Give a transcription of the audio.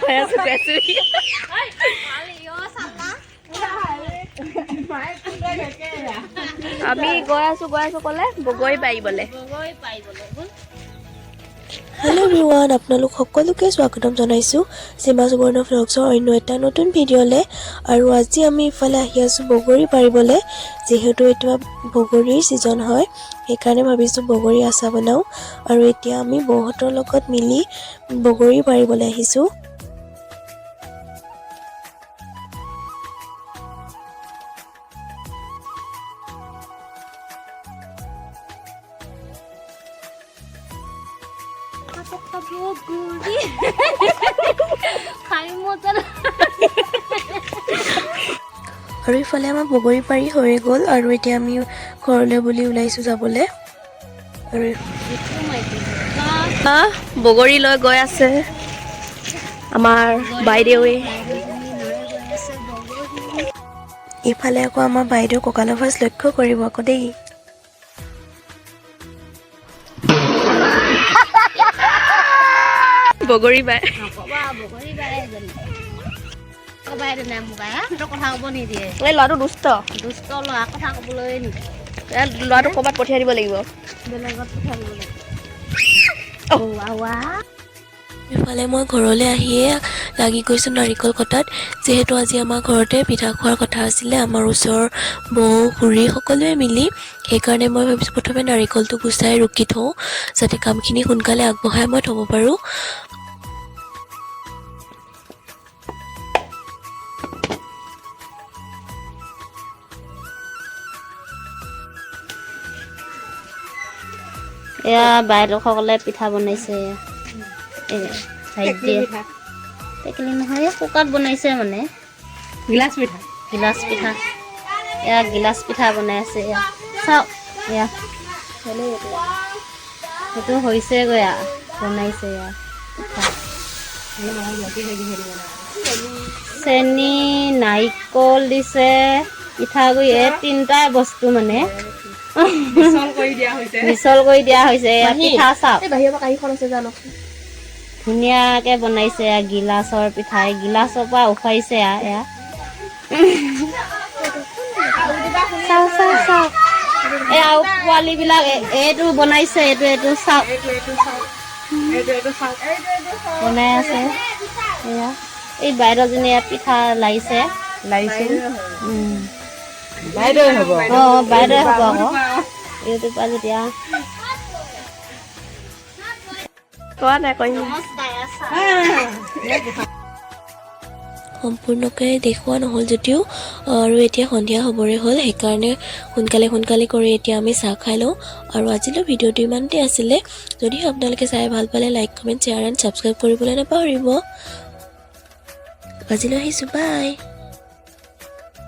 খাই আছো আমি গৈ আছো ক'লে বগৰী পাৰিবলে হেল্ল' এভৰিৱান, আপোনালোক সকলোকে স্বাগতম জনাইছোঁ সীমা সুবৰ্ণ ভ্লগছৰ অন্য এটা নতুন ভিডিঅ'লৈ। আৰু আজি আমি ইফালে আহি আছোঁ বগৰী পাৰিবলৈ। যিহেতু এতিয়া বগৰীৰ ছিজন হয়, সেইকাৰণে ভাবিছোঁ বগৰী আচাৰ বনাওঁ। আৰু এতিয়া আমি বৌহঁতৰ লগত মিলি বগৰী পাৰিবলৈ আহিছোঁ। আৰু ইফালে আমাৰ বগৰী পাৰি হৈ গ'ল আৰু এতিয়া আমি ঘৰলৈ বুলি ওলাইছোঁ যাবলৈ। আৰু বগৰী লৈ গৈ আছে আমাৰ বাইদেৱে। ইফালে আকৌ আমাৰ বাইদেউ কঁকালৰ ভাঁজ লক্ষ্য কৰিব আকৌ দেই। বগৰী বাই কথা ক'ব নিদিয়ে। এই ল'ৰাটো দুষ্ট ল'ৰা কথা ক'বলৈ নিদিয়ে। ল'ৰাটোক ক'ৰবাত পঠিয়াই দিব লাগিব। বেলেগত পঠাই দিব লাগে। ইফালে মই ঘৰলৈ আহিয়ে লাগি গৈছোঁ নাৰিকল কটাত। যিহেতু আজি আমাৰ ঘৰতে পিঠা খোৱাৰ কথা আছিলে, আমাৰ ওচৰৰ বৌ খুৰী সকলোৱে মিলি। সেইকাৰণে মই ভাবিছোঁ প্ৰথমে নাৰিকলটো গুচাই ৰুকি থওঁ, যাতে কামখিনি সোনকালে আগবঢ়াই মই থ'ব পাৰোঁ। এয়া বাইদেউসকলে পিঠা বনাইছে। টেকেলি নহয়, কুকাৰত বনাইছে মানে গিলাচ পিঠা এয়া গিলাচ পিঠা বনাই আছে। এয়া চাওক, এয়া সেইটো হৈছেগৈ আৰু বনাইছে। এয়া পিঠা চেনি নাৰিকল দিছে, পিঠাগুড়ি, এই তিনিটাই বস্তু মানে মিছল কৰি দিয়া হৈছে। পিঠা চাওক ধুনীয়াকে বনাইছে। গিলাচৰ পিঠা, গিলাচৰ পৰা উফাইছে। এয়া চাওক এয়া পোৱালী বিলাক এইটো বনাইছে, এইটো চাওক বনাই আছে। এয়া এই বাইদেউজনী পিঠা লাৰিছে। বাইদেউ হ'ব আকৌ ইউটিউবাৰ যেতিয়া। কোৱা নাই কৰিম। সম্পূৰ্ণকৈ দেখুওৱা নহ'ল যদিও, আৰু এতিয়া সন্ধিয়া হ'বৰে হ'ল, সেইকাৰণে সোনকালে কৰি এতিয়া আমি চাহ খাই লওঁ। আৰু আজিলৈ ভিডিঅ'টো ইমানতে আছিলে। যদিও আপোনালোকে চাই ভাল পালে like comment share and subscribe কৰিবলৈ নাপাহৰিব। আজিলৈ আহিছোঁ, বাই।